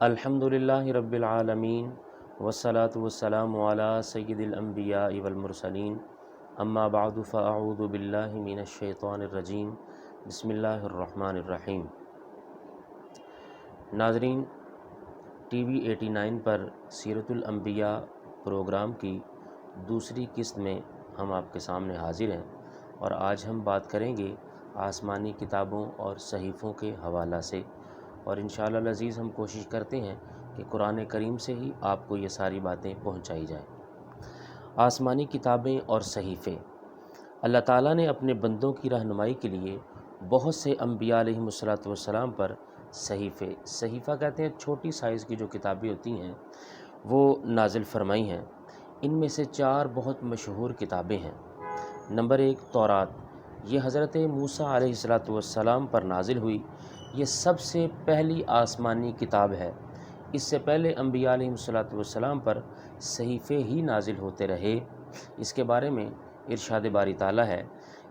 الحمدللہ رب العالمین والصلاة والسلام علی سید الانبیاء والمرسلین اما بعد فاعوذ باللہ من الشیطان الرجیم بسم اللہ الرحمن الرحیم۔ ناظرین، ٹی وی 89 پر سیرت الانبیاء پروگرام کی دوسری قسط میں ہم آپ کے سامنے حاضر ہیں، اور آج ہم بات کریں گے آسمانی کتابوں اور صحیفوں کے حوالہ سے، اور انشاءاللہ العزیز ہم کوشش کرتے ہیں کہ قرآن کریم سے ہی آپ کو یہ ساری باتیں پہنچائی جائیں۔ آسمانی کتابیں اور صحیفے، اللہ تعالیٰ نے اپنے بندوں کی رہنمائی کے لیے بہت سے انبیاء علیہم السلام پر صحیفہ کہتے ہیں چھوٹی سائز کی جو کتابیں ہوتی ہیں وہ نازل فرمائی ہیں۔ ان میں سے 4 بہت مشہور کتابیں ہیں۔ نمبر 1 تورات، یہ حضرت موسیٰ علیہ السلام پر نازل ہوئی۔ یہ سب سے پہلی آسمانی کتاب ہے۔ اس سے پہلے انبیاء علیہم السلام پر صحیفے ہی نازل ہوتے رہے۔ اس کے بارے میں ارشاد باری تعالیٰ ہے،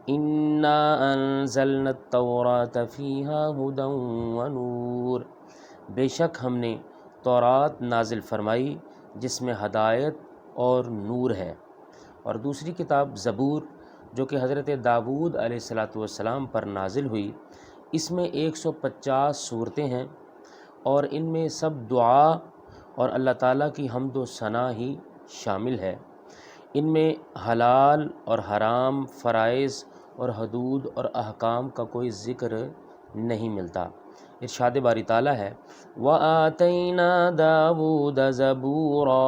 اِنَّا أَنزَلْنَا التَّوْرَاةَ فِيهَا هُدًى وَنُورٌ، بے شک ہم نے تورات نازل فرمائی جس میں ہدایت اور نور ہے۔ اور دوسری کتاب زبور، جو کہ حضرت داؤد علیہ السلام پر نازل ہوئی، اس میں 150 صورتیں ہیں، اور ان میں سب دعا اور اللہ تعالیٰ کی حمد و ثنا ہی شامل ہے۔ ان میں حلال اور حرام، فرائض اور حدود اور احکام کا کوئی ذکر نہیں ملتا۔ ارشاد باری تعالیٰ ہے، وَآتَيْنَا دَاوُودَ زَبُورًا،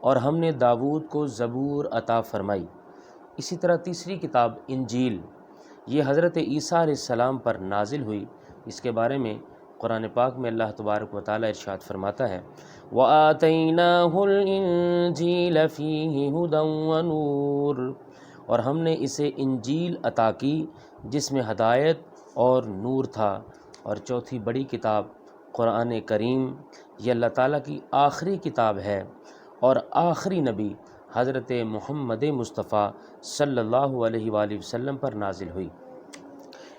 اور ہم نے داؤد کو زبور عطا فرمائی۔ اسی طرح تیسری کتاب انجیل، یہ حضرت عیسیٰ علیہ السلام پر نازل ہوئی۔ اس کے بارے میں قرآن پاک میں اللہ تبارک و تعالیٰ ارشاد فرماتا ہے، وَآتَيْنَاهُ الْإِنْجِيلَ فِيهِ هُدًى وَنُورٌ، اور ہم نے اسے انجیل عطا کی جس میں ہدایت اور نور تھا۔ اور چوتھی بڑی کتاب قرآن کریم، یہ اللہ تعالیٰ کی آخری کتاب ہے، اور آخری نبی حضرت محمد مصطفیٰ صلی اللہ علیہ وآلہ وسلم پر نازل ہوئی۔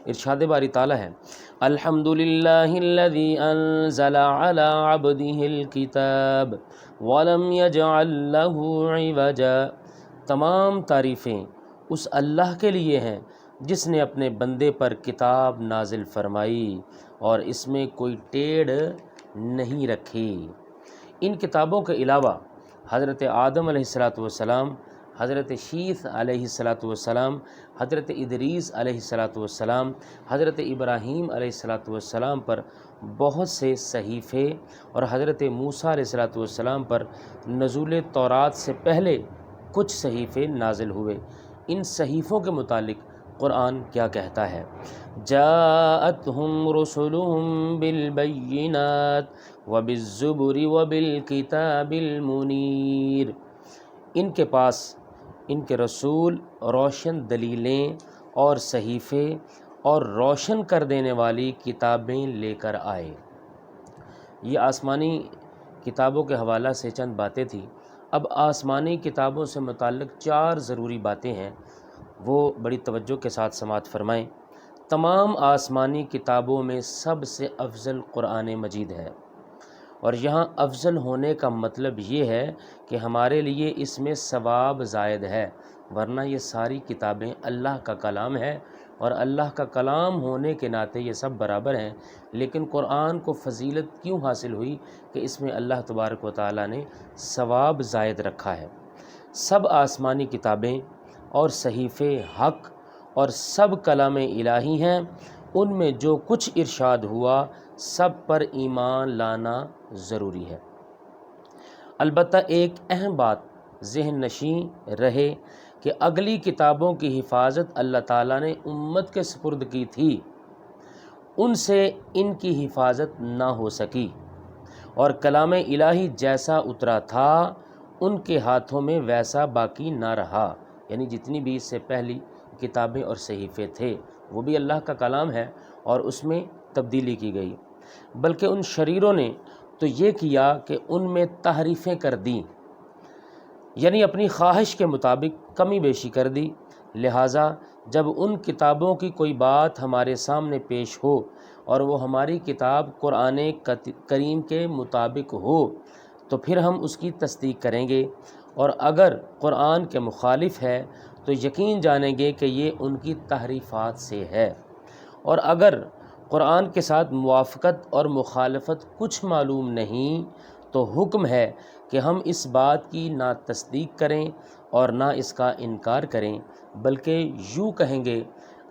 ارشاد باری تعالیٰ ہے، الحمدللہ الذی انزل علی عبدہ الکتاب ولم یجعل لہ عوجا، تمام تعریفیں اس اللہ کے لیے ہیں جس نے اپنے بندے پر کتاب نازل فرمائی اور اس میں کوئی ٹیڑھ نہیں رکھی۔ ان کتابوں کے علاوہ حضرت آدم علیہ السلام، حضرت شیث علیہ السلام، حضرت ادریس علیہ السلام، حضرت ابراہیم علیہ السلام پر بہت سے صحیفے، اور حضرت موسیٰ علیہ السلام پر نزول تورات سے پہلے کچھ صحیفے نازل ہوئے۔ ان صحیفوں کے متعلق قرآن کیا کہتا ہے، جاءتہم رسلہم بالبینات وبالزبر وبالکتاب المنیر، ان کے پاس ان کے رسول روشن دلیلیں اور صحیفے اور روشن کر دینے والی کتابیں لے کر آئے۔ یہ آسمانی کتابوں کے حوالہ سے چند باتیں تھیں۔ اب آسمانی کتابوں سے متعلق 4 ضروری باتیں ہیں، وہ بڑی توجہ کے ساتھ سماعت فرمائیں۔ تمام آسمانی کتابوں میں سب سے افضل قرآن مجید ہے، اور یہاں افضل ہونے کا مطلب یہ ہے کہ ہمارے لیے اس میں ثواب زائد ہے، ورنہ یہ ساری کتابیں اللہ کا کلام ہے، اور اللہ کا کلام ہونے کے ناطے یہ سب برابر ہیں۔ لیکن قرآن کو فضیلت کیوں حاصل ہوئی کہ اس میں اللہ تبارک و تعالیٰ نے ثواب زائد رکھا ہے۔ سب آسمانی کتابیں اور صحیفے حق اور سب کلام الہی ہیں، ان میں جو کچھ ارشاد ہوا سب پر ایمان لانا ضروری ہے۔ البتہ ایک اہم بات ذہن نشین رہے کہ اگلی کتابوں کی حفاظت اللہ تعالیٰ نے امت کے سپرد کی تھی، ان سے ان کی حفاظت نہ ہو سکی، اور کلام الہی جیسا اترا تھا ان کے ہاتھوں میں ویسا باقی نہ رہا، یعنی جتنی بھی اس سے پہلی کتابیں اور صحیفے تھے وہ بھی اللہ کا کلام ہے اور اس میں تبدیلی کی گئی، بلکہ ان شریروں نے تو یہ کیا کہ ان میں تحریفیں کر دیں، یعنی اپنی خواہش کے مطابق کمی بیشی کر دی۔ لہٰذا جب ان کتابوں کی کوئی بات ہمارے سامنے پیش ہو اور وہ ہماری کتاب قرآن کریم کے مطابق ہو تو پھر ہم اس کی تصدیق کریں گے، اور اگر قرآن کے مخالف ہے تو یقین جانیں گے کہ یہ ان کی تحریفات سے ہے، اور اگر قرآن کے ساتھ موافقت اور مخالفت کچھ معلوم نہیں تو حکم ہے کہ ہم اس بات کی نہ تصدیق کریں اور نہ اس کا انکار کریں، بلکہ یوں کہیں گے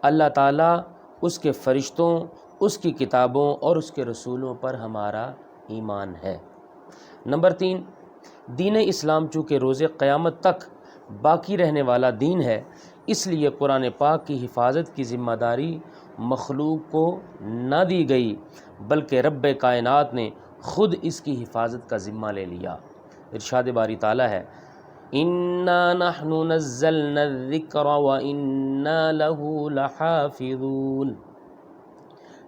اللہ تعالیٰ، اس کے فرشتوں، اس کی کتابوں اور اس کے رسولوں پر ہمارا ایمان ہے۔ نمبر 3، دین اسلام چونکہ روز قیامت تک باقی رہنے والا دین ہے، اس لیے قرآن پاک کی حفاظت کی ذمہ داری مخلوق کو نہ دی گئی، بلکہ رب کائنات نے خود اس کی حفاظت کا ذمہ لے لیا۔ ارشاد باری تعالیٰ ہے، اِنَّا نَحْنُ نَزَّلْنَا الذِّكْرَ وَإِنَّا لَهُ لَحَافِظُونَ،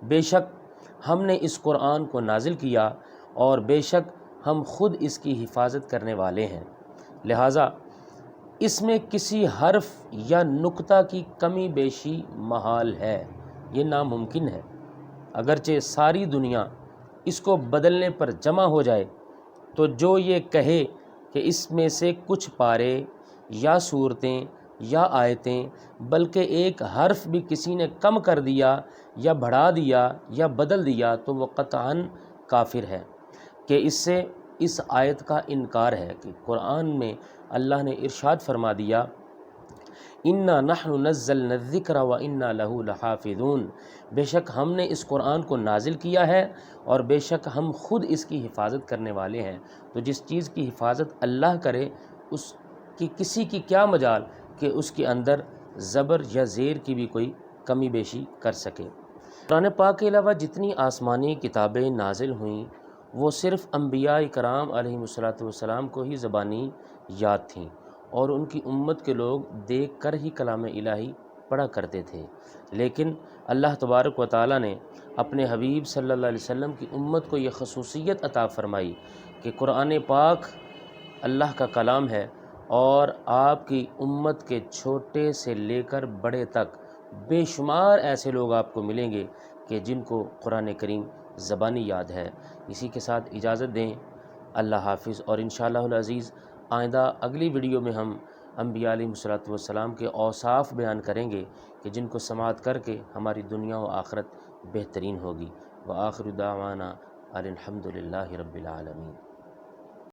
بے شک ہم نے اس قرآن کو نازل کیا اور بے شک ہم خود اس کی حفاظت کرنے والے ہیں، لہٰذا اس میں کسی حرف یا نقطہ کی کمی بیشی محال ہے، یہ ناممکن ہے۔ اگرچہ ساری دنیا اس کو بدلنے پر جمع ہو جائے تو جو یہ کہے کہ اس میں سے کچھ پارے یا صورتیں یا آیتیں بلکہ ایک حرف بھی کسی نے کم کر دیا یا بڑھا دیا یا بدل دیا تو وہ قطعاً کافر ہے، کہ اس سے اس آیت کا انکار ہے کہ قرآن میں اللہ نے ارشاد فرما دیا، اِنَّا نَحْنُ نَزَّلْنَا الذِّكْرَ وَإِنَّا لَهُ لَحَافِظُونَ، بے شک ہم نے اس قرآن کو نازل کیا ہے اور بے شک ہم خود اس کی حفاظت کرنے والے ہیں۔ تو جس چیز کی حفاظت اللہ کرے اس کی کسی کی کیا مجال کہ اس کے اندر زبر یا زیر کی بھی کوئی کمی بیشی کر سکے۔ قرآن پاک کے علاوہ جتنی آسمانی کتابیں نازل ہوئیں وہ صرف انبیاء کرام علیہم السلام کو ہی زبانی یاد تھیں، اور ان کی امت کے لوگ دیکھ کر ہی کلام الہی پڑھا کرتے تھے، لیکن اللہ تبارک و تعالیٰ نے اپنے حبیب صلی اللہ علیہ وسلم کی امت کو یہ خصوصیت عطا فرمائی کہ قرآن پاک اللہ کا کلام ہے، اور آپ کی امت کے چھوٹے سے لے کر بڑے تک بے شمار ایسے لوگ آپ کو ملیں گے کہ جن کو قرآن کریم زبانی یاد ہے۔ اسی کے ساتھ اجازت دیں، اللہ حافظ، اور انشاءاللہ العزیز آئندہ اگلی ویڈیو میں ہم انبیاء علیہم السلام کے اوصاف بیان کریں گے کہ جن کو سماعت کر کے ہماری دنیا و آخرت بہترین ہوگی۔ وآخر دعوانا ان الحمد للہ رب العالمین۔